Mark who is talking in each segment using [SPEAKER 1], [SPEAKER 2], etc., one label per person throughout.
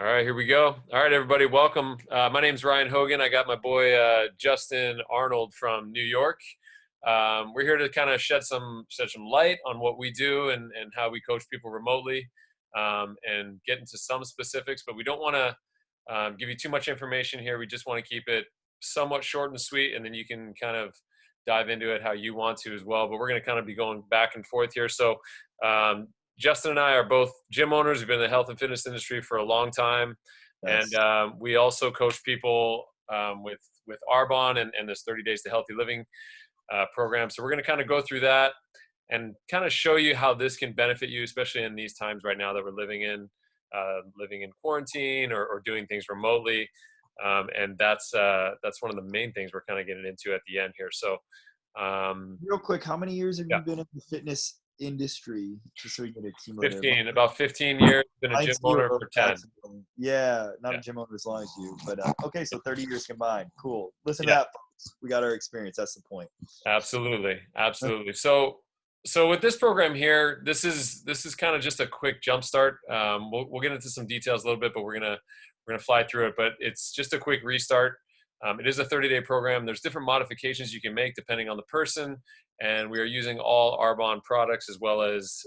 [SPEAKER 1] All right, here we go. All right, everybody, welcome. My name's Ryan Hogan. I got my boy Justin Arnold from New York. We're here to kind of shed some light on what we do and how we coach people remotely, and get into some specifics. But we don't want to give you too much information here. We just want to keep it somewhat short and sweet, and then you can kind of dive into it how you want to as well. But we're going to kind of be going back and forth here. So Justin and I are both gym owners. We've been in the health and fitness industry for a long time.
[SPEAKER 2] Yes.
[SPEAKER 1] And we also coach people with Arbonne and this 30 Days to Healthy Living program. So we're going to kind of go through that and kind of show you how this can benefit you, especially in these times right now that we're living in quarantine or doing things remotely. And that's one of the main things we're kind of getting into at the end here. So
[SPEAKER 2] Real quick, how many years have
[SPEAKER 1] yeah.
[SPEAKER 2] you been in the fitness industry? Just so we get a cumulative.
[SPEAKER 1] 15, about 15 years. Been a gym owner for 10.
[SPEAKER 2] Yeah, not a gym owner as long as you, but okay, so 30 years combined. Cool. Listen to
[SPEAKER 1] Yeah.
[SPEAKER 2] that, folks. We got our experience. That's the point.
[SPEAKER 1] Absolutely. So with this program here, this is kind of just a quick jump start. We'll get into some details a little bit, but we're gonna fly through it. But it's just a quick restart. It is a 30-day program. There's different modifications you can make depending on the person, and we are using all Arbonne products as well as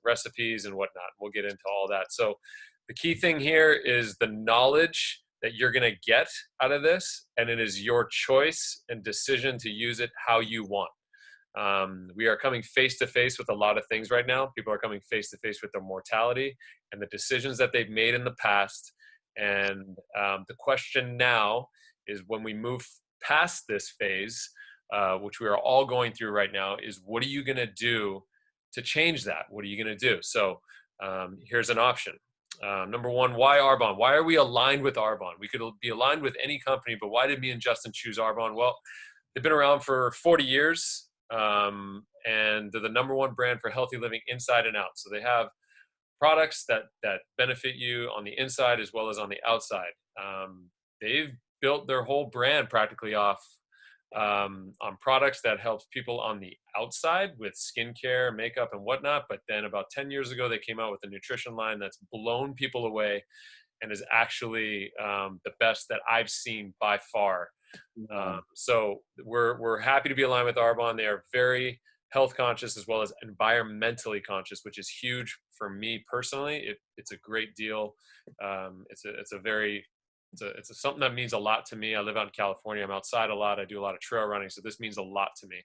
[SPEAKER 1] recipes and whatnot. We'll get into all that. So the key thing here is the knowledge that you're going to get out of this, and it is your choice and decision to use it how you want. We are coming face to face with a lot of things right now. People are coming face to face with their mortality and the decisions that they've made in the past. And the question now is, when we move past this phase, which we are all going through right now, is what are you going to do to change that? What are you going to do? So here's an option. Number one, why Arbonne? Why are we aligned with Arbonne? We could be aligned with any company, but why did me and Justin choose Arbonne? Well, they've been around for 40 years, and they're the number one brand for healthy living inside and out. So they have products that benefit you on the inside as well as on the outside. They've built their whole brand practically off on products that helps people on the outside with skincare, makeup, and whatnot. But then about 10 years ago, they came out with a nutrition line that's blown people away and is actually the best that I've seen by far. So we're happy to be aligned with Arbonne. They are very health conscious as well as environmentally conscious, which is huge for me personally. It's a great deal. It's something that means a lot to me. I live out in California. I'm outside a lot. I do a lot of trail running. So this means a lot to me.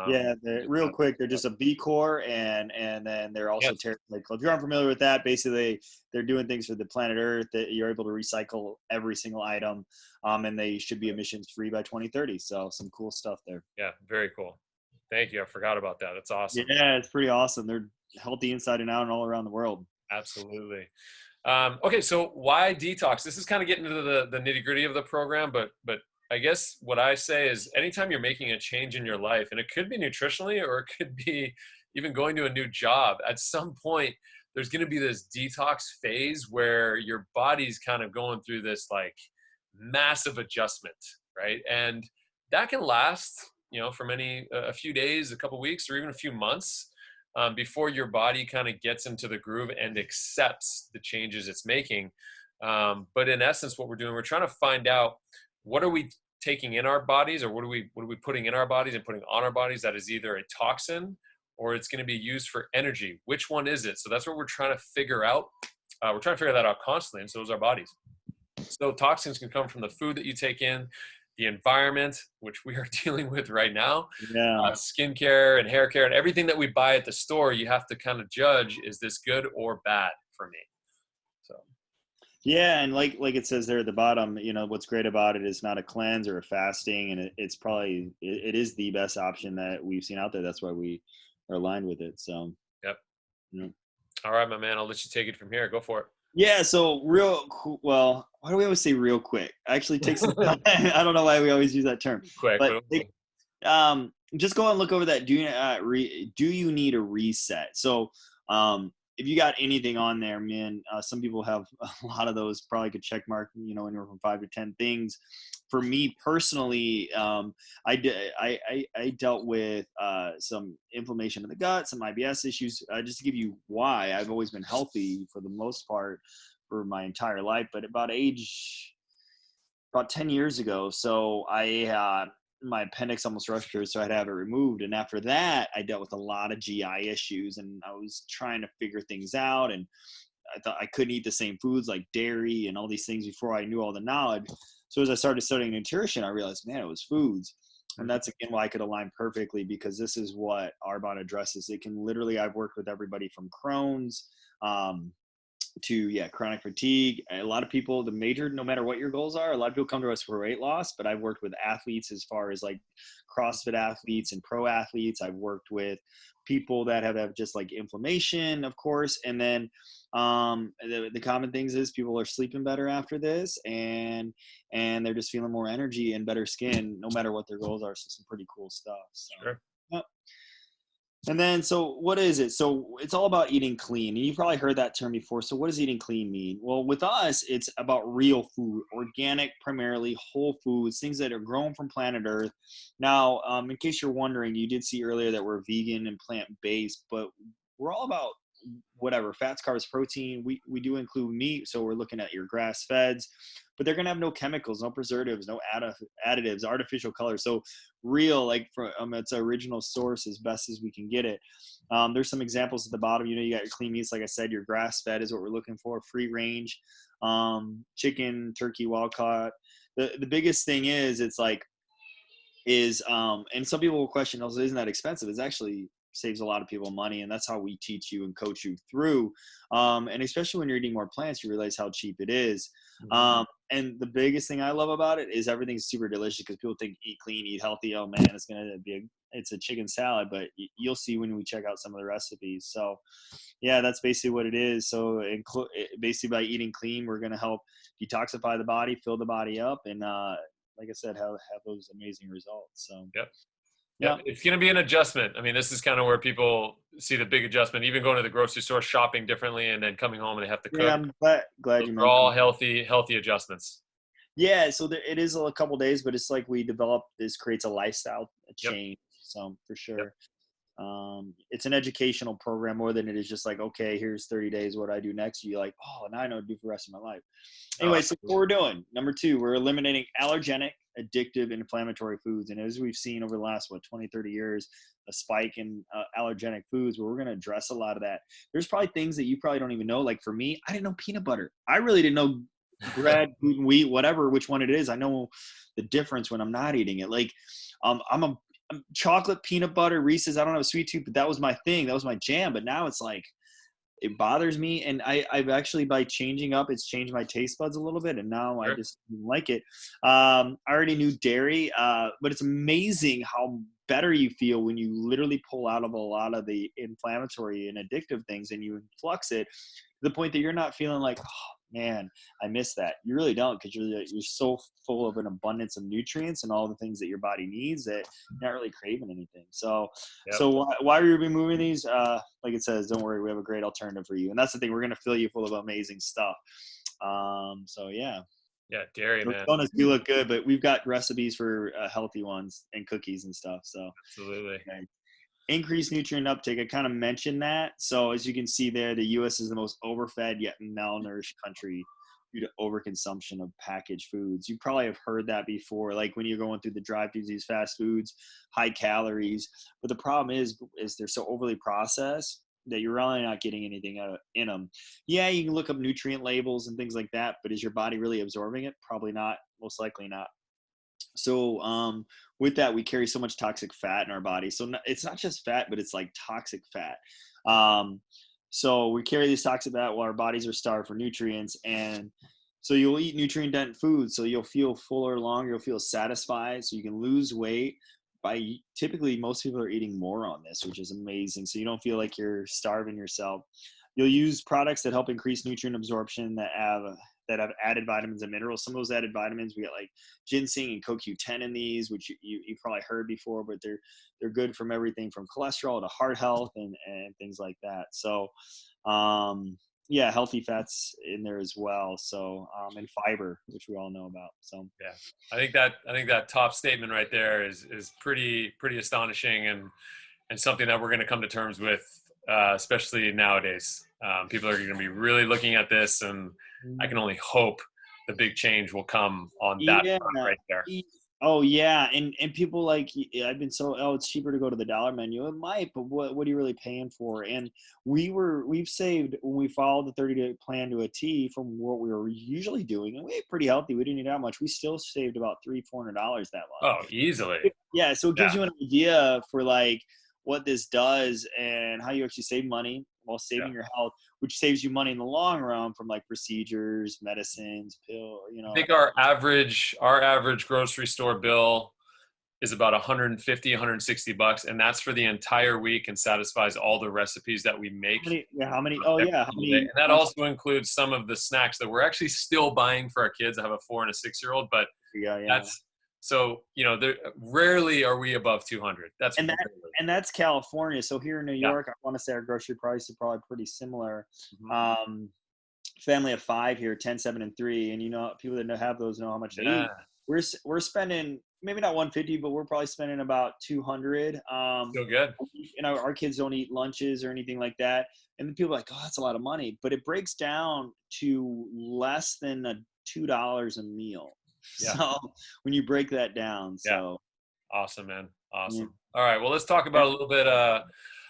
[SPEAKER 2] Yeah, real quick, they're just a B Corp, and then they're also Terraplate Club. If you're unfamiliar with that, basically they're doing things for the planet Earth that you're able to recycle every single item, and they should be emissions free by 2030. So some cool stuff there.
[SPEAKER 1] Yeah, very cool. Thank you. I forgot about that. It's awesome.
[SPEAKER 2] Yeah, it's pretty awesome. They're healthy inside and out and all around the world.
[SPEAKER 1] Absolutely. Okay, so why Detox? This is kind of getting into the nitty gritty of the program, but I guess what I say is, anytime you're making a change in your life, and it could be nutritionally or it could be even going to a new job, at some point there's going to be this detox phase where your body's kind of going through this like massive adjustment, right? And that can last, for a few days, a couple weeks, or even a few months. Before your body kind of gets into the groove and accepts the changes it's making. But in essence, what we're doing, we're trying to find out, what are we taking in our bodies, or what are we putting in our bodies and putting on our bodies that is either a toxin or it's going to be used for energy. Which one is it? So that's what we're trying to figure out. We're trying to figure that out constantly, and so is our bodies. So toxins can come from the food that you take in, the environment, which we are dealing with right now, skincare and hair care and everything that we buy at the store. You have to kind of judge, is this good or bad for me? So
[SPEAKER 2] yeah, and like it says there at the bottom, what's great about it is not a cleanse or a fasting, and it's probably it is the best option that we've seen out there. That's why we are aligned with it. So
[SPEAKER 1] yep. All right, my man, I'll let you take it from here. Go for it.
[SPEAKER 2] Yeah, so well, why do we always say real quick? Actually takes some time. I don't know why we always use that term.
[SPEAKER 1] Quick.
[SPEAKER 2] But just go and look over that. Do you need a reset? So if you got anything on there, man, some people have a lot of those, probably could check mark, anywhere from 5 to 10 things. For me personally, I dealt with some inflammation in the gut, some IBS issues. Just to give you why, I've always been healthy for the most part, for my entire life, but about 10 years ago. So my appendix almost ruptured, so I had to have it removed. And after that, I dealt with a lot of GI issues, and I was trying to figure things out. And I thought I couldn't eat the same foods like dairy and all these things before I knew all the knowledge. So as I started studying nutrition, I realized, man, it was foods. And that's again why I could align perfectly, because this is what Arbonne addresses. It can literally, I've worked with everybody from Crohn's, to chronic fatigue. A lot of people, no matter what your goals are, a lot of people come to us for weight loss, but I've worked with athletes as far as like CrossFit athletes and pro athletes. I've worked with people that have just like inflammation, of course. And then the common things is people are sleeping better after this, and they're just feeling more energy and better skin no matter what their goals are. So some pretty cool stuff. So,
[SPEAKER 1] Sure.
[SPEAKER 2] yep. And then, so what is it? So it's all about eating clean. And you've probably heard that term before. So what does eating clean mean? Well, with us, it's about real food, organic, primarily whole foods, things that are grown from planet Earth. Now, in case you're wondering, you did see earlier that we're vegan and plant-based, but we're all about whatever, fats, carbs, protein. We do include meat. So we're looking at your grass feds, but they're going to have no chemicals, no preservatives, no additives, artificial colors. So real, like from its original source as best as we can get it. There's some examples at the bottom. You got your clean meats. Like I said, your grass fed is what we're looking for. Free range, chicken, turkey, wild caught. The biggest thing is and some people will question, also, isn't that expensive? It's actually saves a lot of people money, and that's how we teach you and coach you through. And especially when you're eating more plants, you realize how cheap it is. And the biggest thing I love about it is everything's super delicious, because people think eat clean, eat healthy. Oh man, it's a chicken salad, but you'll see when we check out some of the recipes. So yeah, that's basically what it is. So basically by eating clean, we're going to help detoxify the body, fill the body up, and like I said, have those amazing results. So
[SPEAKER 1] Yep. Yeah, it's going to be an adjustment. I mean, this is kind of where people see the big adjustment, even going to the grocery store, shopping differently, and then coming home and they have to cook.
[SPEAKER 2] Yeah, I'm glad you
[SPEAKER 1] mentioned all healthy adjustments.
[SPEAKER 2] Yeah, so it is a couple days, but it's like we develop this creates a lifestyle change. So for sure.
[SPEAKER 1] Yep.
[SPEAKER 2] It's an educational program more than it is just like, okay, here's 30 days. What do I do next? You're like, oh, now I know what to do for the rest of my life. Anyway, so what we're doing, number 2, we're eliminating allergenic, addictive, inflammatory foods. And as we've seen over the last, 20, 30 years, a spike in allergenic foods, where we're going to address a lot of that. There's probably things that you probably don't even know. Like for me, I didn't know peanut butter. I really didn't know bread, gluten, wheat, whatever, which one it is. I know the difference when I'm not eating it. Like I'm chocolate, peanut butter, Reese's. I don't have a sweet tooth, but that was my thing. That was my jam. But now it's like, it bothers me. And I've actually, by changing up, it's changed my taste buds a little bit. And now I just like it. I already knew dairy, but it's amazing how better you feel when you literally pull out of a lot of the inflammatory and addictive things and you influx it to the point that you're not feeling like, oh man, I miss that. You really don't, because you're so full of an abundance of nutrients and all the things that your body needs that you're not really craving anything. So why are we removing these? Like it says, don't worry, we have a great alternative for you. And that's the thing, we're going to fill you full of amazing stuff. So yeah.
[SPEAKER 1] Yeah, dairy, man.
[SPEAKER 2] Bonus, we look good, but we've got recipes for healthy ones and cookies and stuff. So
[SPEAKER 1] absolutely.
[SPEAKER 2] Okay. Increased nutrient uptake. I kind of mentioned that. So as you can see there, the U.S. is the most overfed yet malnourished country due to overconsumption of packaged foods. You probably have heard that before, like when you're going through the drive-thrus, these fast foods, high calories. But the problem is they're so overly processed that you're really not getting anything in them. Yeah, you can look up nutrient labels and things like that, but is your body really absorbing it? Probably not. Most likely not. So with that, we carry so much toxic fat in our body. So it's not just fat, but it's like toxic fat. So we carry this toxic fat while our bodies are starved for nutrients. And so you'll eat nutrient-dense foods. So you'll feel fuller longer. You'll feel satisfied. So you can lose weight. Typically, most people are eating more on this, which is amazing. So you don't feel like you're starving yourself. You'll use products that help increase nutrient absorption that have added vitamins and minerals. Some of those added vitamins, we got like ginseng and CoQ10 in these, which you probably heard before, but they're good from everything from cholesterol to heart health and things like that. So, healthy fats in there as well. So, and fiber, which we all know about. So,
[SPEAKER 1] yeah, I think that top statement right there is pretty astonishing and something that we're going to come to terms with especially nowadays. People are going to be really looking at this, and I can only hope the big change will come on that
[SPEAKER 2] Yeah.
[SPEAKER 1] front right there.
[SPEAKER 2] Oh yeah, and people like I've been so it's cheaper to go to the dollar menu. It might, but what are you really paying for? And we've saved when we followed the 30-day plan to a T from what we were usually doing, and we ate pretty healthy. We didn't eat that much. We still saved about $300-400 that month.
[SPEAKER 1] Oh, easily.
[SPEAKER 2] Yeah, so it
[SPEAKER 1] Yeah.
[SPEAKER 2] gives you an idea for like what this does and how you actually save money while saving your health, which saves you money in the long run from like procedures, medicines,
[SPEAKER 1] I think our average grocery store bill is about 150, 160 bucks, and that's for the entire week and satisfies all the recipes that we make.
[SPEAKER 2] How many? Oh yeah, how many?
[SPEAKER 1] And that also includes some of the snacks that we're actually still buying for our kids. I have a 4 and a 6-year-old, but that's so rarely are we above 200.
[SPEAKER 2] That's California. So here in New York, I want to say our grocery price is probably pretty similar.
[SPEAKER 1] Mm-hmm.
[SPEAKER 2] Family of 5 here, 10, 7, and 3, and people that have those know how much they eat. We're spending maybe not 150, but we're probably spending about 200.
[SPEAKER 1] Still good.
[SPEAKER 2] Our kids don't eat lunches or anything like that, and then people are like, oh, that's a lot of money, but it breaks down to less than $2 a meal. Yeah. So when you break that down,
[SPEAKER 1] awesome, man, awesome. All right, well, let's talk about a little bit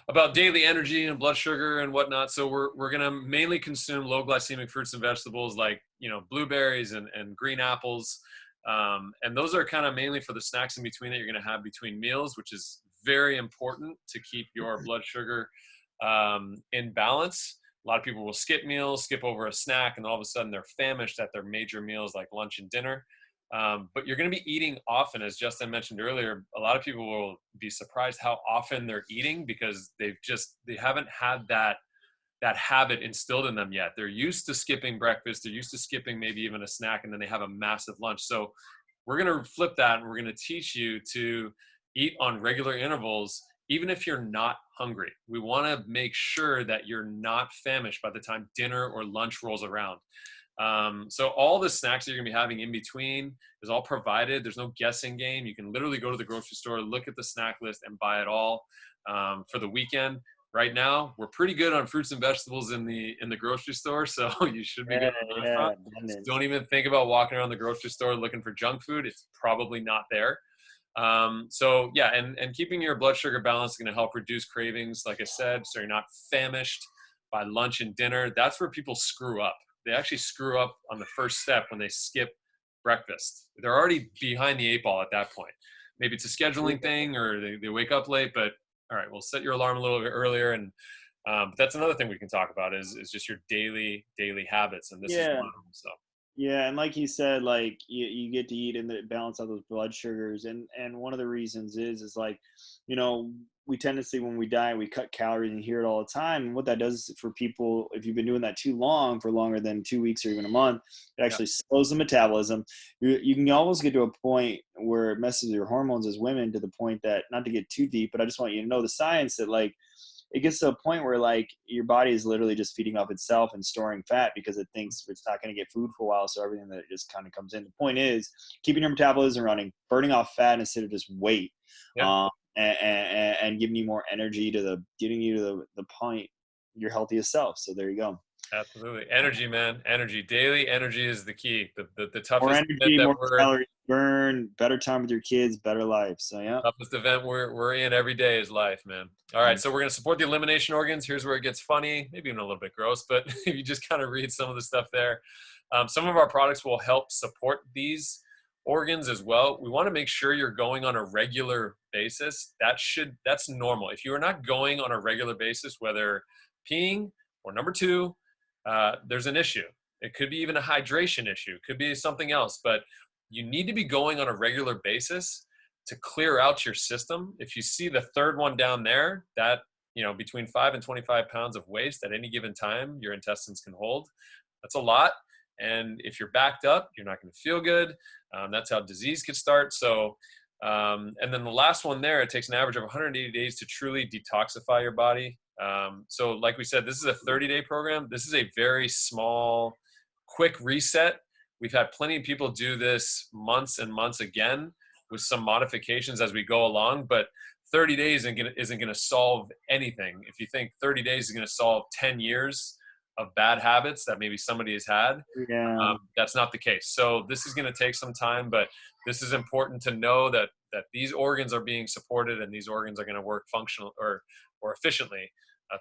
[SPEAKER 1] about daily energy and blood sugar and whatnot. So we're gonna mainly consume low glycemic fruits and vegetables like blueberries and green apples. And those are kind of mainly for the snacks in between that you're going to have between meals, which is very important to keep your blood sugar in balance. A lot of people will skip meals, skip over a snack, and all of a sudden they're famished at their major meals like lunch and dinner. But you're going to be eating often, as Justin mentioned earlier. A lot of people will be surprised how often they're eating because they haven't had that habit instilled in them yet. They're used to skipping breakfast. They're used to skipping maybe even a snack, and then they have a massive lunch. So we're going to flip that, and we're going to teach you to eat on regular intervals, even if you're not hungry. We want to make sure that you're not famished by the time dinner or lunch rolls around. So all the snacks that you're going to be having in between is all provided. There's no guessing game. You can literally go to the grocery store, look at the snack list, and buy it all for the weekend. Right now, we're pretty good on fruits and vegetables in the grocery store, so you should be good on that front. So don't even think about walking around the grocery store looking for junk food. It's probably not there. And keeping your blood sugar balance is going to help reduce cravings, like I said, so you're not famished by lunch and dinner. That's where people screw up. They actually screw up on the first step when they skip breakfast. They're already behind the 8 ball at that point. Maybe it's a scheduling thing or they wake up late, but all right, well, set your alarm a little bit earlier. And but that's another thing we can talk about is just your daily habits. And this is one of them. So.
[SPEAKER 2] Yeah, and like you said, like you get to eat and balance out those blood sugars, and one of the reasons is like, we tend to see when we diet we cut calories, and you hear it all the time. And what that does for people, if you've been doing that too long, for longer than 2 weeks or even a month, it actually slows the metabolism. You can almost get to a point where it messes with your hormones as women, to the point that, not to get too deep, but I just want you to know the science that like, it gets to a point where like your body is literally just feeding off itself and storing fat because it thinks it's not going to get food for a while. So everything that just kind of comes in. The point is keeping your metabolism running, burning off fat instead of just weight, and giving you more energy getting you to the point your healthiest self. So there you go.
[SPEAKER 1] Absolutely. Energy, man. Energy. Daily energy is the key. The toughest
[SPEAKER 2] more energy, more calories burn, better time with your kids, better life. So yeah.
[SPEAKER 1] Toughest event we're in every day is life, man. All right, so we're gonna support the elimination organs. Here's where it gets funny, maybe even a little bit gross, but if you just kind of read some of the stuff there, some of our products will help support these organs as well. We want to make sure you're going on a regular basis. That's normal. If you are not going on a regular basis, whether peeing or number 2, there's an issue. It could be even a hydration issue. It could be something else, but you need to be going on a regular basis to clear out your system. If you see the third one down there, that, between 5 and 25 pounds of waste at any given time your intestines can hold, that's a lot. And if you're backed up, you're not going to feel good. That's how disease could start. So, and then the last one there, it takes an average of 180 days to truly detoxify your body. So like we said, this is a 30-day program. This is a very small, quick reset. We've had plenty of people do this months and months again with some modifications as we go along. But 30 days isn't gonna solve anything. If you think 30 days is gonna solve 10 years of bad habits that maybe somebody has had,
[SPEAKER 2] Yeah.
[SPEAKER 1] that's not the case. So this is going to take some time, but this is important to know that these organs are being supported and these organs are going to work functional or efficiently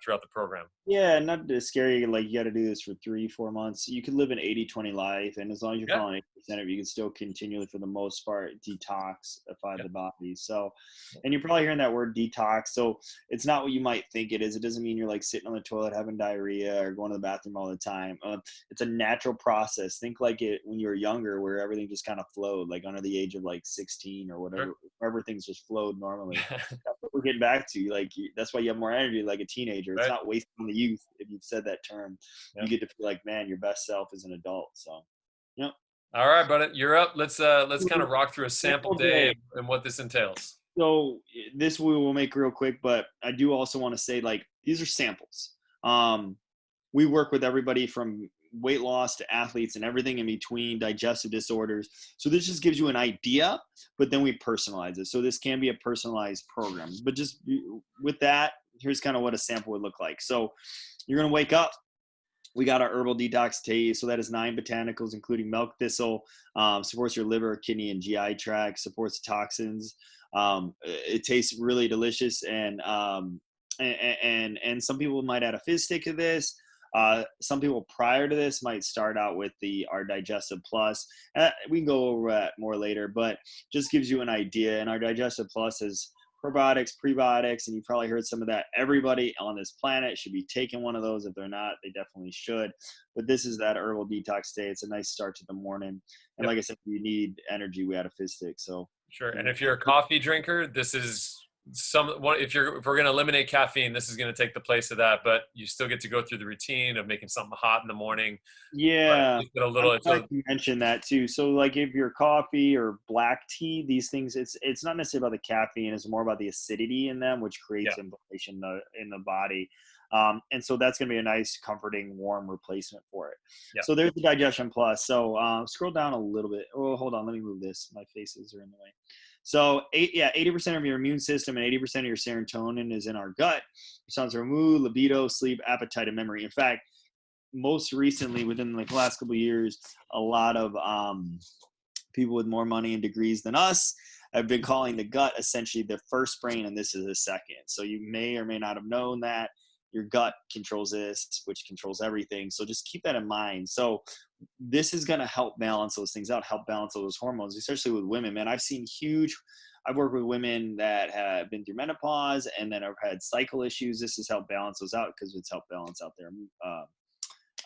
[SPEAKER 1] throughout the program.
[SPEAKER 2] Yeah, not to scare you, like you got to do this for 3, 4 months. You could live an 80-20 life, and as long as you're
[SPEAKER 1] Yeah.
[SPEAKER 2] following 80% of it, you can still continually, for the most part, detoxify
[SPEAKER 1] Yeah.
[SPEAKER 2] the body. So, and you're probably hearing that word detox. So it's not what you might think it is. It doesn't mean you're like sitting on the toilet having diarrhea or going to the bathroom all the time. It's a natural process. Think like it when you were younger, where everything just kind of flowed, like under the age of like 16 or whatever,
[SPEAKER 1] Sure.
[SPEAKER 2] wherever things just flowed normally. That's what we're getting back to. Like that's why you have more energy like a teenager. It's
[SPEAKER 1] Right.
[SPEAKER 2] not wasting on the youth. If you've said that term,
[SPEAKER 1] Yeah.
[SPEAKER 2] you get to feel like, man, your best self is an adult. So, yep.
[SPEAKER 1] All right, buddy, you're up. Let's kind of rock through a sample day
[SPEAKER 2] Okay.
[SPEAKER 1] and what this entails.
[SPEAKER 2] So this we will make real quick, but I do also want to say, like, these are samples. We work with everybody from weight loss to athletes and everything in between, digestive disorders. So this just gives you an idea, but then we personalize it. So this can be a personalized program. But just with that, here's kind of what a sample would look like. So you're going to wake up. We got our herbal detox tea. So that is 9 botanicals, including milk thistle, supports your liver, kidney, and GI tract, supports toxins. It tastes really delicious. And some people might add a fizz stick to this. Some people prior to this might start out with our Digestive Plus. We can go over that more later, but just gives you an idea. And our Digestive Plus is probiotics, prebiotics, and you've probably heard some of that. Everybody on this planet should be taking one of those. If they're not, they definitely should. But this is that herbal detox day. It's a nice start to the morning. And like I said, if you need energy, we had a fizz stick. So
[SPEAKER 1] Sure. And if you're a coffee drinker, this is if we're going to eliminate caffeine, this is going to take the place of that, but you still get to go through the routine of making something hot in the morning.
[SPEAKER 2] yeah,
[SPEAKER 1] But a little,
[SPEAKER 2] I'd like to mention that too. So like if you're coffee or black tea, these things, it's not necessarily about the caffeine, it's more about the acidity in them, which creates inflammation in the body. And so that's going to be a nice, comforting, warm replacement for it.
[SPEAKER 1] Yeah.
[SPEAKER 2] So there's the Digestion Plus. So scroll down a little bit. Oh, hold on. Let me move this. My faces are in the way. So 80% of your immune system and 80% of your serotonin is in our gut. Responds to mood, libido, sleep, appetite, and memory. In fact, most recently, within like the last couple of years, a lot of people with more money and degrees than us have been calling the gut essentially the first brain, and this is the second. So you may or may not have known that your gut controls this, which controls everything. So just keep that in mind. So this is going to help balance those things out, help balance those hormones, especially with women. Man, I've worked with women that have been through menopause and then have had cycle issues. This has helped balance those out because it's helped balance out their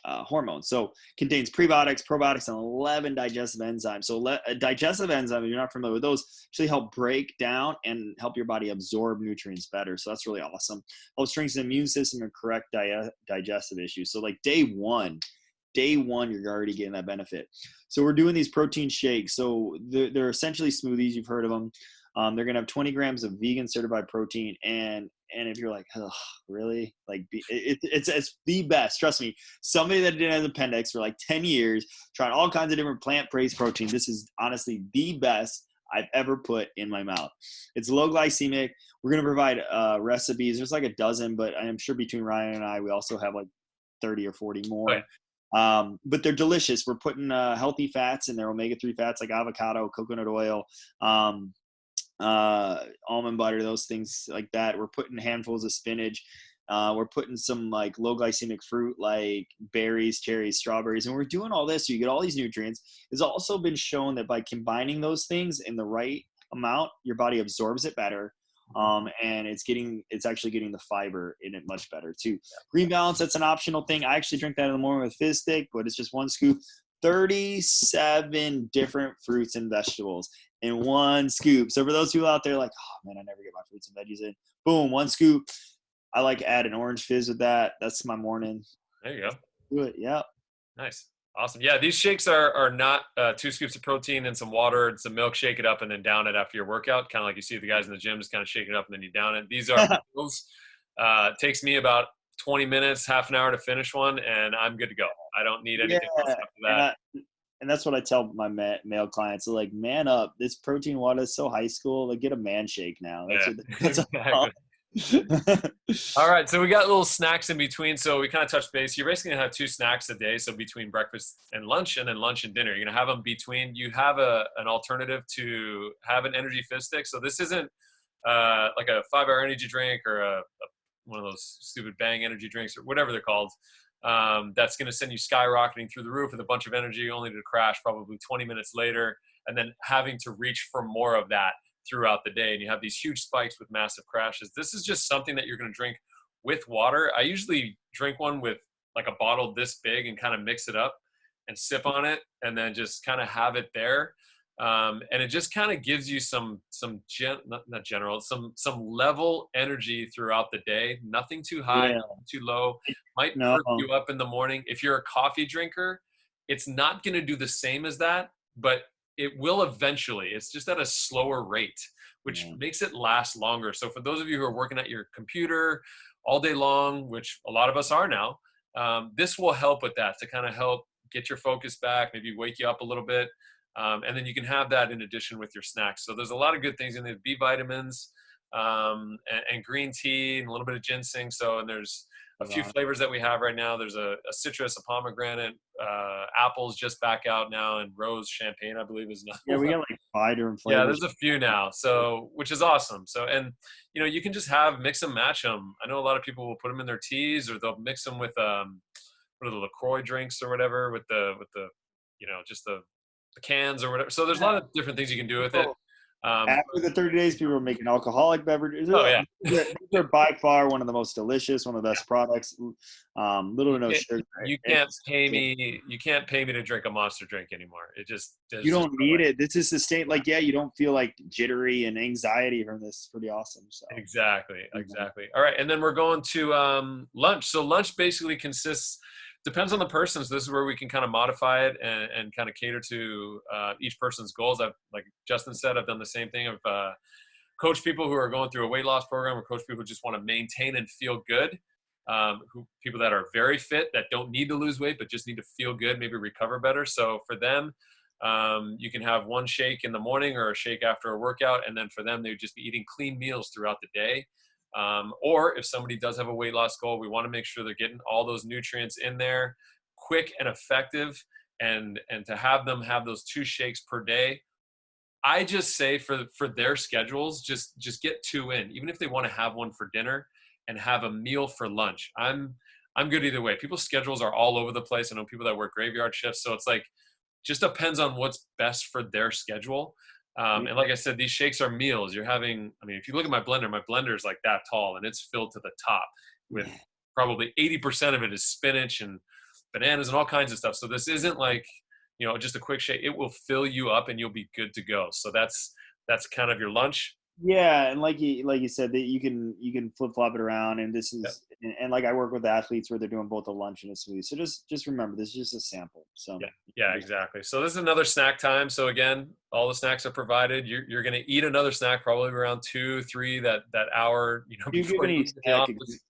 [SPEAKER 2] hormones. So contains prebiotics, probiotics, and 11 digestive enzymes. So digestive enzymes, if you're not familiar with those, actually help break down and help your body absorb nutrients better. So that's really awesome. Helps strengthen the immune system and correct digestive issues. So like day one, you're already getting that benefit. So we're doing these protein shakes. So they're essentially smoothies. You've heard of them. They're going to have 20 grams of vegan certified protein. And if you're like, oh, really? Like it's the best. Trust me. Somebody that didn't have an appendix for like 10 years, trying all kinds of different plant-based protein. This is honestly the best I've ever put in my mouth. It's low glycemic. We're going to provide recipes. There's like a dozen, but I'm sure between Ryan and I, we also have like 30 or 40 more. Right. But they're delicious. We're putting healthy fats in there, omega-3 fats like avocado, coconut oil, almond butter, those things like that. We're putting handfuls of spinach. We're putting some like low glycemic fruit like berries, cherries, strawberries, and we're doing all this so you get all these nutrients. It's also been shown that by combining those things in the right amount, your body absorbs it better. And it's actually getting the fiber in it much better too. Green Balance, that's an optional thing. I actually drink that in the morning with Fizz Stick, but it's just one scoop. 37 different fruits and vegetables in one scoop. So for those people out there like, oh man, I never get my fruits and veggies in. Boom, one scoop. I like to add an orange fizz with that. That's my morning.
[SPEAKER 1] There you go.
[SPEAKER 2] Do it. Yeah.
[SPEAKER 1] Nice. Awesome. Yeah, these shakes are not 2 scoops of protein and some water and some milk, shake it up and then down it after your workout. Kind of like you see the guys in the gym just kind of shake it up and then you down it. These are meals. It takes me about 20 minutes, half an hour to finish one, and I'm good to go. I don't need anything else after that.
[SPEAKER 2] And that's what I tell my male clients. They're like, man up. This protein water is so high school. Like, get a man shake now.
[SPEAKER 1] Yeah,
[SPEAKER 2] That's
[SPEAKER 1] exactly. All right, so we got little snacks in between. So we kind of touched base. You're basically gonna have 2 snacks a day. So between breakfast and lunch, and then lunch and dinner, you're gonna have them between. You have an alternative to have an energy fizz stick. So this isn't like a 5-hour energy drink or one of those stupid Bang energy drinks or whatever they're called. That's gonna send you skyrocketing through the roof with a bunch of energy, only to crash probably 20 minutes later, and then having to reach for more of that throughout the day, and you have these huge spikes with massive crashes. This is just something that you're going to drink with water. I usually drink one with like a bottle this big and kind of mix it up and sip on it, and then just kind of have it there. And it just kind of gives you some level energy throughout the day. Nothing too high,
[SPEAKER 2] Yeah.
[SPEAKER 1] nothing too low. Might
[SPEAKER 2] No.
[SPEAKER 1] perk you up in the morning. If you're a coffee drinker, it's not going to do the same as that, but it will eventually. It's just at a slower rate, which makes it last longer. So for those of you who are working at your computer all day long, which a lot of us are now, this will help with that, to kind of help get your focus back, maybe wake you up a little bit. And then you can have that in addition with your snacks. So there's a lot of good things in there: B vitamins, and green tea, and a little bit of ginseng. So, and there's a few flavors that we have right now. There's a citrus, a pomegranate, apples just back out now, and rose champagne, I believe, is another.
[SPEAKER 2] Yeah, we got like 5 different flavors.
[SPEAKER 1] Yeah, there's a few now, so which is awesome. So, and you can just mix and match them. I know a lot of people will put them in their teas, or they'll mix them with what are the LaCroix drinks or whatever, with the just the cans or whatever. So there's a lot of different things you can do with it.
[SPEAKER 2] After the 30 days, people are making alcoholic beverages.
[SPEAKER 1] Oh yeah,
[SPEAKER 2] These are by far one of the most delicious, one of the best products. Little to no sugar.
[SPEAKER 1] You can't pay me to drink a Monster drink anymore. It just
[SPEAKER 2] you don't need it. This is sustained. Like, yeah, you don't feel like jittery and anxiety from this. Pretty awesome. So
[SPEAKER 1] exactly. All right, and then we're going to lunch. So lunch basically depends on the person. So this is where we can kind of modify it and kind of cater to each person's goals. Like Justin said, I've done the same thing. I've coached people who are going through a weight loss program, or coach people who just want to maintain and feel good. People that are very fit, that don't need to lose weight, but just need to feel good, maybe recover better. So for them, you can have one shake in the morning or a shake after a workout. And then for them, they would just be eating clean meals throughout the day. Or if somebody does have a weight loss goal, we want to make sure they're getting all those nutrients in there, quick and effective, and to have them have those 2 shakes per day. I just say for their schedules, just get 2 in, even if they want to have one for dinner and have a meal for lunch. I'm good either way. People's schedules are all over the place. I know people that work graveyard shifts, so it's like just depends on what's best for their schedule. And like I said, these shakes are meals. You're having, if you look at my blender is like that tall, and it's filled to the top with probably 80% of it is spinach and bananas and all kinds of stuff. So this isn't like, just a quick shake. It will fill you up and you'll be good to go. So that's kind of your lunch.
[SPEAKER 2] Yeah, and like you said, that you can flip flop it around, and this is and like I work with athletes where they're doing both a lunch and a smoothie. So just remember, this is just a sample. So
[SPEAKER 1] yeah, exactly. So this is another snack time. So again, all the snacks are provided. You're going to eat another snack probably around 2-3 that hour. Before you get to the office.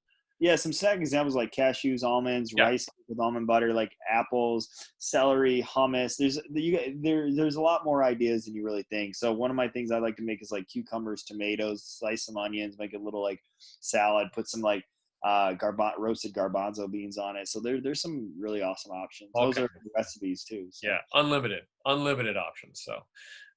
[SPEAKER 2] Yeah, some snack examples like cashews, almonds, rice with almond butter, like apples, celery, hummus. There's a lot more ideas than you really think. So one of my things I like to make is like cucumbers, tomatoes, slice some onions, make a little like salad, put some like roasted garbanzo beans on it. So there's some really awesome options. Those are recipes too. So.
[SPEAKER 1] Yeah, unlimited options. So.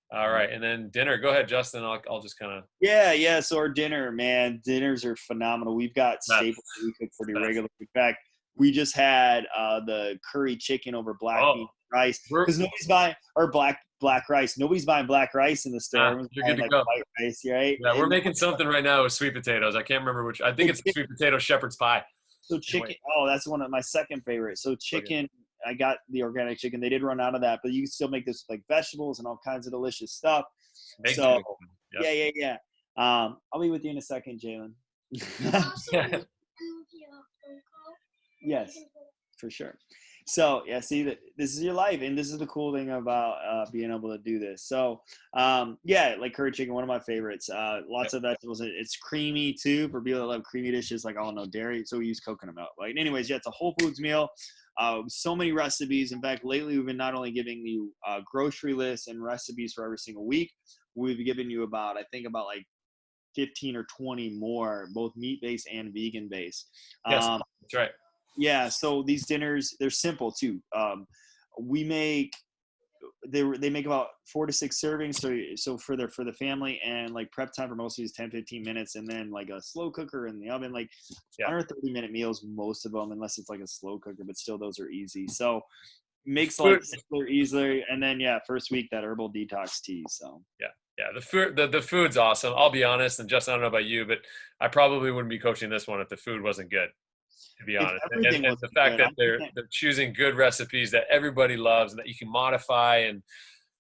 [SPEAKER 1] All right, and then dinner. Go ahead, Justin. I'll just kind of.
[SPEAKER 2] Yeah. So our dinners are phenomenal. We've got staples that we cook pretty regularly. In fact, we just had the curry chicken over black bean rice because nobody's buying black rice. Nobody's buying black rice in the store.
[SPEAKER 1] You're good to go.
[SPEAKER 2] White rice, right?
[SPEAKER 1] Yeah, we're making something right now with sweet potatoes. I can't remember which. I think it's sweet potato shepherd's pie.
[SPEAKER 2] So chicken. Oh, that's one of my second favorite. So chicken. Okay. I got the organic chicken. They did run out of that, but you can still make this with like vegetables and all kinds of delicious stuff. Yeah. I'll be with you in a second, Jalen. Yes, for sure. So yeah, see that this is your life, and this is the cool thing about being able to do this. So like curry chicken, one of my favorites. Lots of vegetables. It's creamy too for people that love creamy dishes, like dairy. So we use coconut milk. Like, anyways, it's a whole foods meal. So many recipes. In fact, lately we've been not only giving you grocery lists and recipes for every single week, we've given you about like 15 or 20 more, both meat-based and vegan-based.
[SPEAKER 1] Yes, that's right.
[SPEAKER 2] Yeah, so these dinners, they're simple too. We make they make about 4 to 6 servings, so for the family, and like prep time for most of these 10-15 minutes, and then like a slow cooker in the oven, like under 30-minute meals, most of them, unless it's like a slow cooker, but still those are easy. So makes life simpler, easier. And then first week, that herbal detox tea. So
[SPEAKER 1] yeah, the food's awesome. I'll be honest, and Justin, I don't know about you, but I probably wouldn't be coaching this one if the food wasn't good, to be
[SPEAKER 2] if
[SPEAKER 1] honest.
[SPEAKER 2] everything
[SPEAKER 1] And
[SPEAKER 2] was
[SPEAKER 1] the fact
[SPEAKER 2] good,
[SPEAKER 1] that they're choosing good recipes that everybody loves and that you can modify and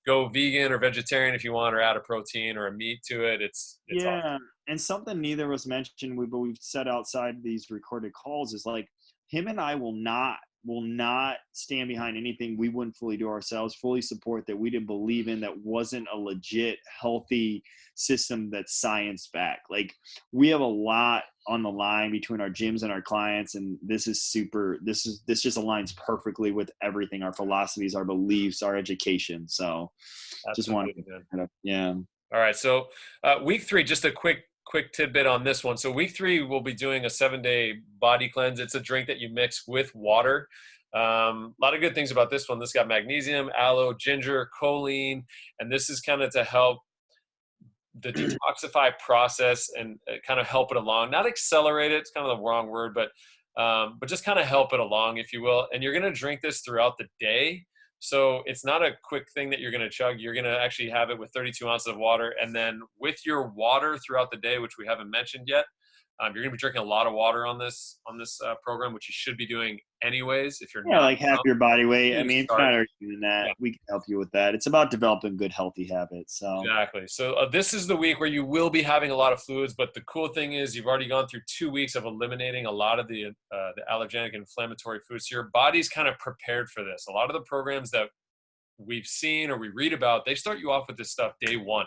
[SPEAKER 1] go vegan or vegetarian if you want, or add a protein or a meat to it. It's awesome.
[SPEAKER 2] And something neither of us mentioned, but we've said outside these recorded calls, is like him and I will not stand behind anything we wouldn't fully do ourselves, fully support that we didn't believe in, that wasn't a legit healthy system that's science backed. Like we have a lot on the line between our gyms and our clients, and this just aligns perfectly with everything, our philosophies, our beliefs, our education. So just wanted to
[SPEAKER 1] All right, so week 3, just a quick tidbit on this one. So week 3, we'll be doing a 7-day body cleanse. It's a drink that you mix with water. A lot of good things about this one. This got magnesium, aloe, ginger, choline, and this is kind of to help the detoxify process and kind of help it along. Not accelerate it, it's kind of the wrong word, but just kind of help it along, if you will. And you're going to drink this throughout the day. So it's not a quick thing that you're going to chug. You're going to actually have it with 32 ounces of water. And then with your water throughout the day, which we haven't mentioned yet, you're going to be drinking a lot of water on this program, which you should be doing anyways. If you're not,
[SPEAKER 2] like half your body weight. I mean, it's not arguing that.
[SPEAKER 1] Yeah.
[SPEAKER 2] We can help you with that. It's about developing good, healthy habits. So
[SPEAKER 1] exactly. So this is the week where you will be having a lot of fluids, but the cool thing is you've already gone through 2 weeks of eliminating a lot of the allergenic and inflammatory foods. So your body's kind of prepared for this. A lot of the programs that we've seen or we read about, they start you off with this stuff day 1.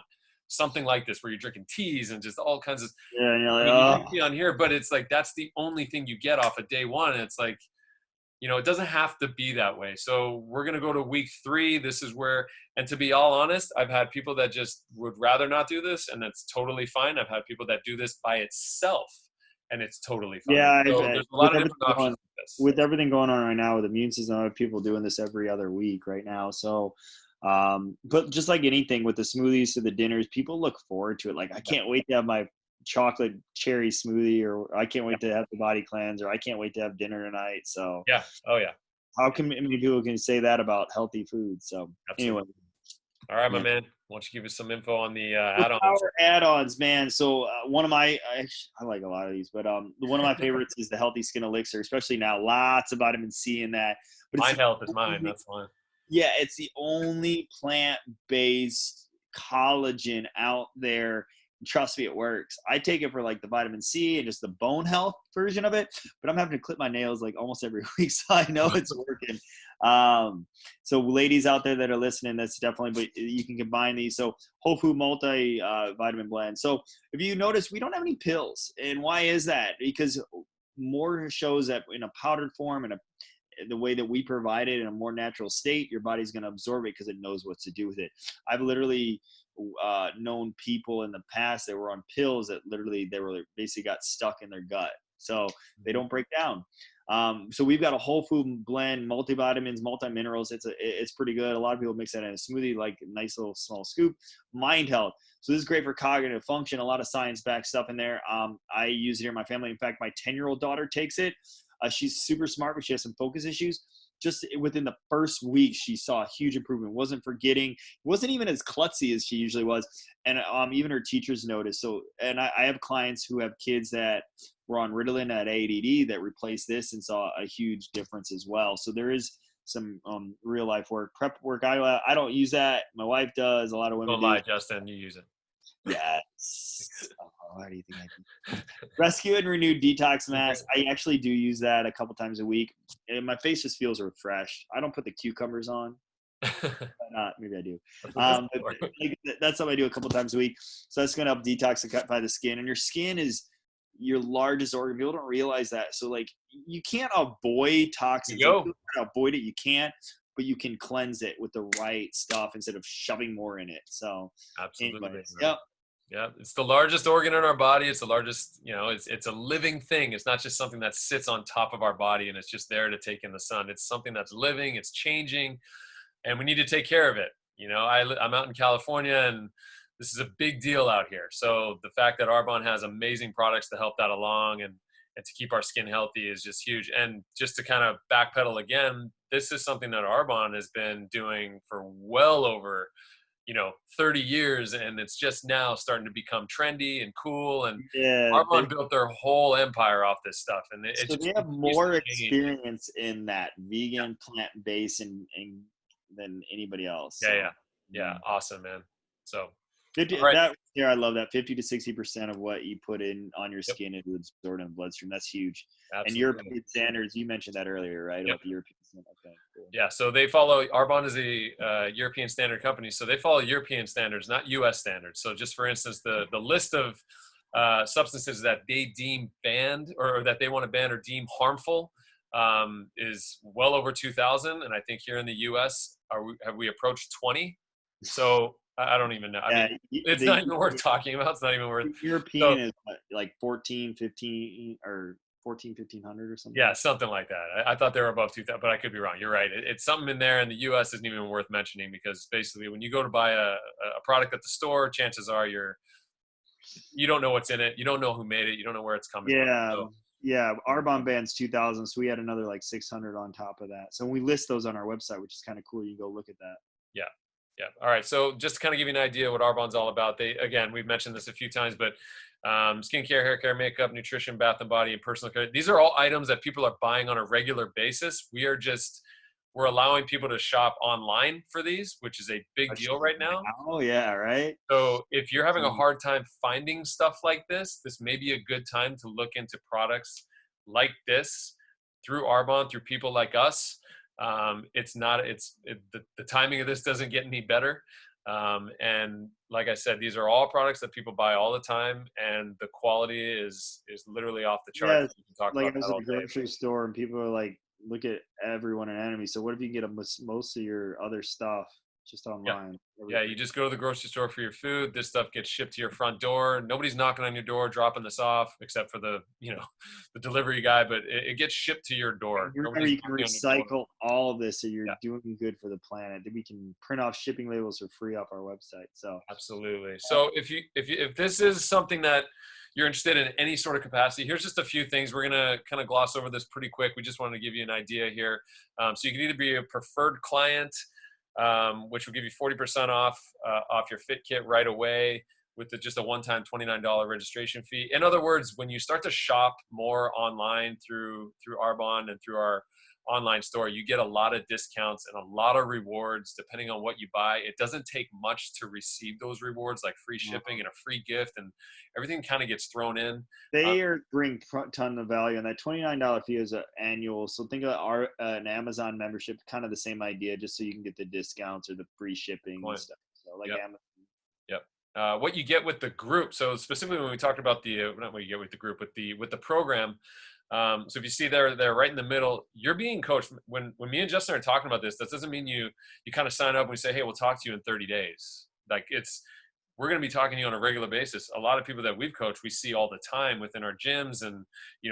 [SPEAKER 1] Something like this, where you're drinking teas and just all kinds of.
[SPEAKER 2] Yeah, and you're like,
[SPEAKER 1] I mean, you on here, but it's like that's the only thing you get off of day 1, and it's like, it doesn't have to be that way. So we're gonna go to week 3. This is where, and to be all honest, I've had people that just would rather not do this, and that's totally fine. I've had people that do this by itself, and it's totally fine.
[SPEAKER 2] Yeah,
[SPEAKER 1] so there's a lot of different options
[SPEAKER 2] with everything going on right now with immune system. I have people doing this every other week right now. So. But just like anything with the smoothies to the dinners, people look forward to it. Like, I can't wait to have my chocolate cherry smoothie, or I can't wait to have the body cleanse, or I can't wait to have dinner tonight. So
[SPEAKER 1] yeah. Oh yeah.
[SPEAKER 2] How many people can say that about healthy food? So
[SPEAKER 1] Absolutely. Anyway. All right, my man. Why don't you give us some info on the add-ons?
[SPEAKER 2] Our add-ons, man. So one of my, I like a lot of these, but one of my favorites is the Healthy Skin Elixir, especially now. Lots of vitamin C in that. But
[SPEAKER 1] My health is mine. That's fine.
[SPEAKER 2] Yeah, it's the only plant-based collagen out there. Trust me, it works. I take it for like the vitamin C and just the bone health version of it, but I'm having to clip my nails like almost every week, so I know it's working. So ladies out there that are listening, that's definitely, but you can combine these. So whole food multi vitamin blend. So if you notice, we don't have any pills. And why is that? Because more shows that in a powdered form and the way that we provide it in a more natural state, your body's going to absorb it because it knows what to do with it. I've literally known people in the past that were on pills that literally they were basically got stuck in their gut, so they don't break down. So we've got a whole food blend, multivitamins, multi-minerals. It's pretty good. A lot of people mix that in a smoothie, like a nice little small scoop. Mind health. So this is great for cognitive function. A lot of science-backed stuff in there. I use it here in my family. In fact, my 10-year-old daughter takes it. She's super smart, but she has some focus issues. Just within the first week, she saw a huge improvement. Wasn't forgetting. Wasn't even as klutzy as she usually was. And even her teachers noticed. So, and I have clients who have kids that were on Ritalin at ADD that replaced this and saw a huge difference as well. So there is some real life work, prep work. I don't use that. My wife does. A lot of women
[SPEAKER 1] don't lie, Justin. You use it.
[SPEAKER 2] Yes. Why do you think I do? Rescue and Renew Detox Mask. I actually do use that a couple times a week, and my face just feels refreshed. I don't put the cucumbers on. Maybe I do. But that's something I do a couple times a week. So that's going to help detoxify the skin. And your skin is, your largest organ. People don't realize that. So like you can't avoid
[SPEAKER 1] You
[SPEAKER 2] toxins. Like
[SPEAKER 1] go.
[SPEAKER 2] people try to avoid it, you can't, but you can cleanse it with the right stuff instead of shoving more in it. So
[SPEAKER 1] Absolutely.
[SPEAKER 2] anyways,
[SPEAKER 1] Man.
[SPEAKER 2] yep.
[SPEAKER 1] Yeah, it's the largest organ in our body. It's the largest, it's a living thing. It's not just something that sits on top of our body and it's just there to take in the sun. It's something that's living, it's changing, and we need to take care of it. I'm out in California, and this is a big deal out here. So the fact that Arbonne has amazing products to help that along and to keep our skin healthy is just huge. And just to kind of backpedal again, this is something that Arbonne has been doing for well over 30 years, and it's just now starting to become trendy and cool. And
[SPEAKER 2] Yeah,
[SPEAKER 1] Arbonne built their whole empire off this stuff, and it
[SPEAKER 2] so
[SPEAKER 1] just
[SPEAKER 2] they have
[SPEAKER 1] continues to
[SPEAKER 2] more
[SPEAKER 1] change.
[SPEAKER 2] experience in that vegan plant-based and than anybody else.
[SPEAKER 1] Yeah,
[SPEAKER 2] So
[SPEAKER 1] yeah, yeah. Awesome, man. So,
[SPEAKER 2] 50
[SPEAKER 1] all right.
[SPEAKER 2] that here, I love that 50 to 60% of what you put in on your
[SPEAKER 1] Yep,
[SPEAKER 2] skin is absorbed in the bloodstream. That's huge. And
[SPEAKER 1] absolutely.
[SPEAKER 2] European standards, you mentioned that earlier, right?
[SPEAKER 1] Yep.
[SPEAKER 2] About the European standard. Okay, cool.
[SPEAKER 1] Yeah, so they follow, Arbonne is a European standard company, so they follow European standards, not U.S. standards. So just for instance, the list of substances that they deem banned or that they want to ban or deem harmful is well over 2,000, and I think here in the U.S. Have we approached 20? So I don't even know. I
[SPEAKER 2] Yeah,
[SPEAKER 1] mean, it's not even worth talking about. It's not even worth.
[SPEAKER 2] European
[SPEAKER 1] So
[SPEAKER 2] is what, like 14, 15 or 14, 1500 or something.
[SPEAKER 1] yeah, something like that. I thought they were above 2,000, but I could be wrong. You're right. It's something in there, and the U.S. isn't even worth mentioning because basically, when you go to buy a product at the store, chances are you don't know what's in it, you don't know who made it, you don't know where it's coming from.
[SPEAKER 2] Yeah,
[SPEAKER 1] So
[SPEAKER 2] yeah. Arbonne band's 2000, so we had another like 600 on top of that. So we list those on our website, which is kind of cool. You can go look at that.
[SPEAKER 1] yeah, yeah. All right. So just to kind of give you an idea what Arbonne's all about, we've mentioned this a few times, but skincare, hair care, makeup, nutrition, bath and body, and personal care. These are all items that people are buying on a regular basis. We're allowing people to shop online for these, which is a big deal right now.
[SPEAKER 2] Oh yeah, right.
[SPEAKER 1] So if you're having a hard time finding stuff like this may be a good time to look into products like this through Arbonne, through people like us. The timing of this doesn't get any better. And like I said, these are all products that people buy all the time, and the quality is literally off the charts.
[SPEAKER 2] Yeah,
[SPEAKER 1] We can talk
[SPEAKER 2] like
[SPEAKER 1] about
[SPEAKER 2] I was
[SPEAKER 1] that
[SPEAKER 2] at
[SPEAKER 1] all
[SPEAKER 2] the
[SPEAKER 1] day.
[SPEAKER 2] grocery store and people are like, look at everyone an enemy. So what if you can get most of your other stuff just
[SPEAKER 1] Yeah.
[SPEAKER 2] online?
[SPEAKER 1] Yeah, you just go to the grocery store for your food. This stuff gets shipped to your front door. Nobody's knocking on your door, dropping this off, except for the delivery guy. But it gets shipped to your door.
[SPEAKER 2] You remember
[SPEAKER 1] Nobody's
[SPEAKER 2] you can
[SPEAKER 1] knocking on your door.
[SPEAKER 2] recycle all of this, so you're
[SPEAKER 1] Yeah,
[SPEAKER 2] doing good for the planet. Then we can print off shipping labels for free off our website. So
[SPEAKER 1] absolutely. So if this is something that you're interested in any sort of capacity, here's just a few things. We're gonna kind of gloss over this pretty quick. We just wanted to give you an idea here. So you can either be a preferred client, which will give you 40% off your fit kit right away with just a one-time $29 registration fee. In other words, when you start to shop more online through Arbonne and through our online store, you get a lot of discounts and a lot of rewards depending on what you buy. It doesn't take much to receive those rewards, like free shipping and a free gift, and everything kind of gets thrown in.
[SPEAKER 2] they are bring ton of value, and that $29 fee is an annual. So think of an Amazon membership, kind of the same idea, just so you can get the discounts or the free shipping and stuff. So like
[SPEAKER 1] Yep.
[SPEAKER 2] Amazon.
[SPEAKER 1] Yep. What you get with the group. So specifically when we talked about not what you get with the group, with the program. So if you see there right in the middle, you're being coached. When me and Justin are talking about this, that doesn't mean you kind of sign up and we say, hey, we'll talk to you in 30 days. Like we're going to be talking to you on a regular basis. A lot of people that we've coached, we see all the time within our gyms and,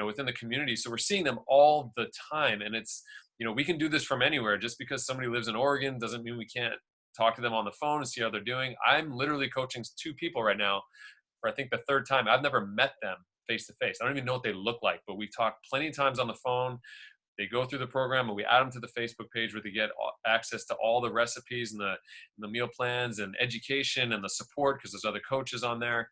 [SPEAKER 1] within the community. So we're seeing them all the time. And it's, we can do this from anywhere. Just because somebody lives in Oregon doesn't mean we can't talk to them on the phone and see how they're doing. I'm literally coaching 2 people right now for I think the 3rd time. I've never met them face to face. I don't even know what they look like, but we talk plenty of times on the phone. They go through the program and we add them to the Facebook page where they get access to all the recipes and the meal plans and education and the support because there's other coaches on there.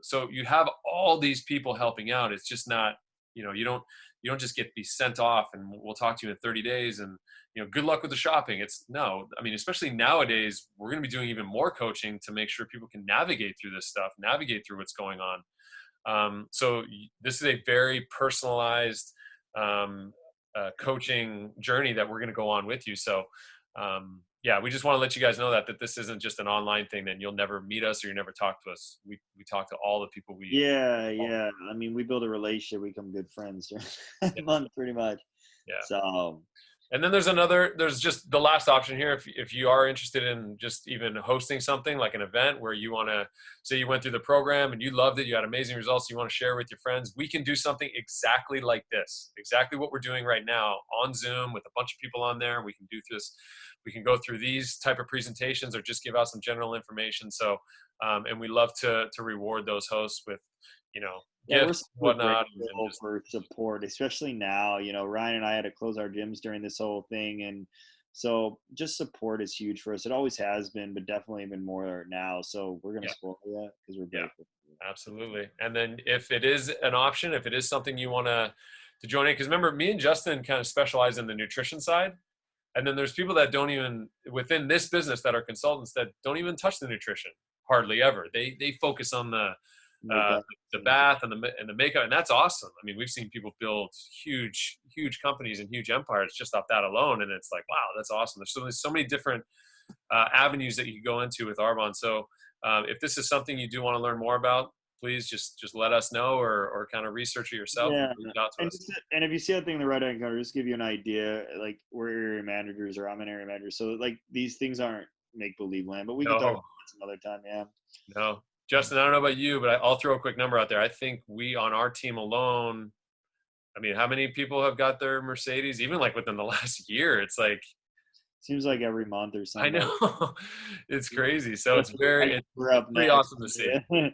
[SPEAKER 1] So you have all these people helping out. It's just not, you don't just be sent off and we'll talk to you in 30 days and, good luck with the shopping. Especially nowadays, we're going to be doing even more coaching to make sure people can navigate through this stuff, navigate through what's going on. So this is a very personalized, coaching journey that we're going to go on with you. So yeah, we just want to let you guys know that this isn't just an online thing. Then you'll never meet us or you never talk to us. We talk to all the people we.
[SPEAKER 2] Yeah, yeah. I mean, we build a relationship, we become good friends during that
[SPEAKER 1] Yeah,
[SPEAKER 2] month, pretty much.
[SPEAKER 1] yeah.
[SPEAKER 2] So
[SPEAKER 1] And then there's just the last option here. If you are interested in just even hosting something like an event where you want to say you went through the program and you loved it, you had amazing results, you want to share with your friends, we can do something exactly like this, exactly what we're doing right now on Zoom with a bunch of people on there. We can do this. We can go through these type of presentations or just give out some general information. So, and we love to reward those hosts with, you know,
[SPEAKER 2] yeah, we're
[SPEAKER 1] gifts,
[SPEAKER 2] super
[SPEAKER 1] whatnot, and
[SPEAKER 2] grateful
[SPEAKER 1] just
[SPEAKER 2] for support, especially now. You know, Ryan and I had to close our gyms during this whole thing, and so just support is huge for us. It always has been, but definitely even more now. So we're gonna
[SPEAKER 1] yeah,
[SPEAKER 2] support that because we're
[SPEAKER 1] yeah.
[SPEAKER 2] grateful.
[SPEAKER 1] Absolutely. And then if it is an option, if it is something you want to join in, because remember, me and Justin kind of specialize in the nutrition side. And then there's people that don't even within this business that are consultants that don't even touch the nutrition hardly ever. They focus on uh,
[SPEAKER 2] Makeup.
[SPEAKER 1] the bath and the makeup, and that's awesome. I mean, we've seen people build huge companies and huge empires just off that alone, and it's like, wow, that's awesome. There's so many different avenues that you can go into with Arbonne. So if this is something you do want to learn more about, please just let us know or kind of research it yourself and
[SPEAKER 2] Yeah,
[SPEAKER 1] reach out to
[SPEAKER 2] and
[SPEAKER 1] us.
[SPEAKER 2] and if you see that thing in the right-hand corner, just give you an idea. Like we're area managers, or I'm an area manager, so like these things aren't make believe land. But we can talk about
[SPEAKER 1] No,
[SPEAKER 2] it some other time. Yeah.
[SPEAKER 1] no. Justin, I don't know about you, but I'll throw a quick number out there. I think we on our team alone, I mean, how many people have got their Mercedes? Even like within the last year, it's like,
[SPEAKER 2] Seems like every month or
[SPEAKER 1] I
[SPEAKER 2] somebody.
[SPEAKER 1] know, it's crazy. So
[SPEAKER 2] We're
[SPEAKER 1] it's
[SPEAKER 2] up
[SPEAKER 1] pretty
[SPEAKER 2] next.
[SPEAKER 1] awesome to see.
[SPEAKER 2] Yeah.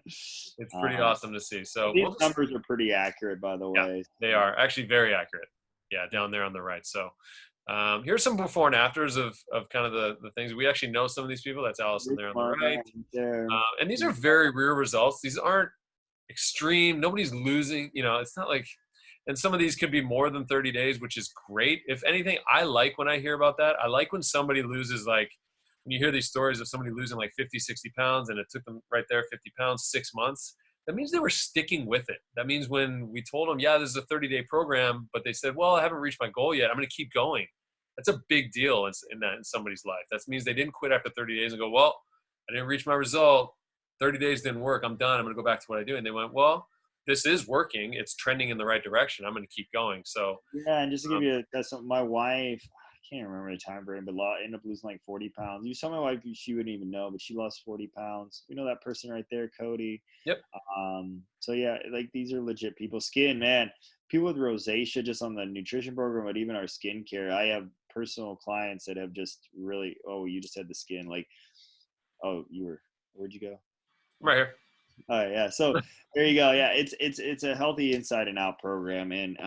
[SPEAKER 1] It's pretty awesome to see. So
[SPEAKER 2] These
[SPEAKER 1] we'll just,
[SPEAKER 2] numbers are pretty accurate, by the
[SPEAKER 1] yeah,
[SPEAKER 2] way.
[SPEAKER 1] they
[SPEAKER 2] So,
[SPEAKER 1] are actually very accurate. Yeah, down there on the right. So here's some before and afters of kind of the things. We actually know some of these people. That's Allison
[SPEAKER 2] this
[SPEAKER 1] there on the
[SPEAKER 2] one
[SPEAKER 1] right.
[SPEAKER 2] right there.
[SPEAKER 1] And these are very real results. These aren't extreme. Nobody's losing. You know, it's not like, and some of these could be more than 30 days, which is great. If anything, I like when I hear about that. I like when somebody loses, like, when you hear these stories of somebody losing like 50, 60 pounds and it took them right there 50 pounds, 6 months. That means they were sticking with it. That means when we told them, yeah, this is a 30-day program, but they said, well, I haven't reached my goal yet. I'm going to keep going. That's a big deal in somebody's life. That means they didn't quit after 30 days and go, well, I didn't reach my result. 30 days didn't work. I'm done. I'm going to go back to what I do. And they went, well, this is working. It's trending in the right direction. I'm going to keep going. So,
[SPEAKER 2] Yeah, and just to give you that's something, my wife, I can't remember the time frame, but ended up losing like 40 pounds. You saw my wife, she wouldn't even know, but she lost 40 pounds. We know that person right there, Cody.
[SPEAKER 1] yep.
[SPEAKER 2] So yeah, like these are legit people. Skin, man, people with rosacea just on the nutrition program, but even our skincare. I have personal clients that have just really, oh, you just had the skin. Like, oh, where'd you go?
[SPEAKER 1] I'm right here.
[SPEAKER 2] All right, yeah. So there you go. Yeah, it's a healthy inside and out program, and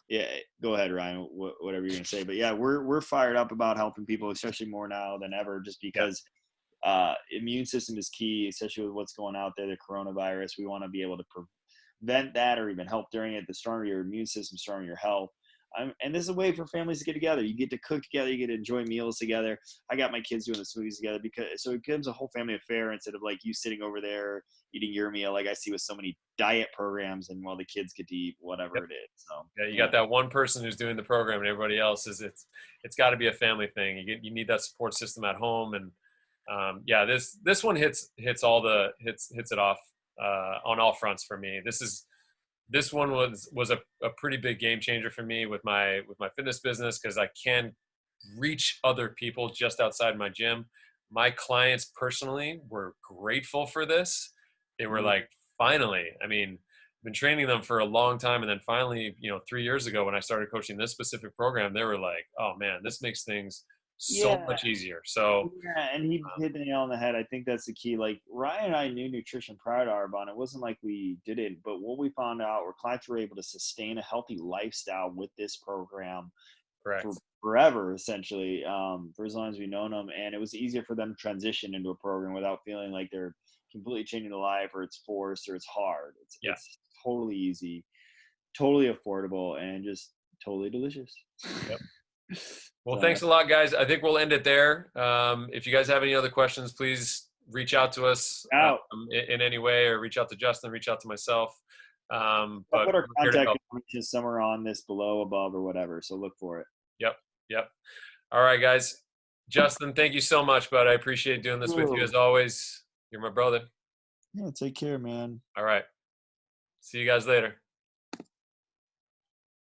[SPEAKER 2] yeah. Go ahead, Ryan. Whatever you're gonna say, but yeah, we're fired up about helping people, especially more now than ever, just
[SPEAKER 1] Yeah.
[SPEAKER 2] because immune system is key, especially with what's going out there, the coronavirus. We want to be able to prevent that or even help during it. The stronger your immune system, stronger your health. And this is a way for families to get together. You get to cook together. You get to enjoy meals together. I got my kids doing the smoothies together because so it becomes a whole family affair instead of like you sitting over there eating your meal, like I see with so many diet programs, and while the kids get to eat whatever
[SPEAKER 1] Yep.
[SPEAKER 2] it is. So
[SPEAKER 1] Yeah. You
[SPEAKER 2] yeah,
[SPEAKER 1] got that one person who's doing the program and everybody else it's got to be a family thing. You need that support system at home. And yeah, this one hits it off on all fronts for me. This one was a pretty big game changer for me with my fitness business because I can reach other people just outside my gym. My clients personally were grateful for this. They were
[SPEAKER 2] mm,
[SPEAKER 1] like, finally, I mean, I've been training them for a long time. And then finally, 3 years ago when I started coaching this specific program, they were like, oh man, this makes things so
[SPEAKER 2] yeah.
[SPEAKER 1] much easier. So
[SPEAKER 2] Yeah, and he hit the nail on the head. I think that's the key. Like Ryan and I knew nutrition prior to Arbonne. It wasn't like we did it, but what we found out, were clients were able to sustain a healthy lifestyle with this program for
[SPEAKER 1] correct.
[SPEAKER 2] forever, essentially, for as long as we've known them. And it was easier for them to transition into a program without feeling like they're completely changing their life, or it's forced, or it's hard.
[SPEAKER 1] Yeah.
[SPEAKER 2] It's totally easy, totally affordable, and just totally delicious.
[SPEAKER 1] Yep. Well,
[SPEAKER 2] So
[SPEAKER 1] thanks a lot, guys. I think we'll end it there. If you guys have any other questions, please reach out to us
[SPEAKER 2] out.
[SPEAKER 1] in any way, or reach out to Justin, reach out to myself.
[SPEAKER 2] I'll
[SPEAKER 1] But
[SPEAKER 2] put our
[SPEAKER 1] we're here to
[SPEAKER 2] contact
[SPEAKER 1] help.
[SPEAKER 2] information somewhere on this below, above, or whatever. So look for it.
[SPEAKER 1] Yep. Yep. All right, guys. Justin, thank you so much, bud. I appreciate doing this with you
[SPEAKER 2] Whoa.
[SPEAKER 1] as always. You're my brother.
[SPEAKER 2] Yeah, take care, man.
[SPEAKER 1] All right. See you guys later.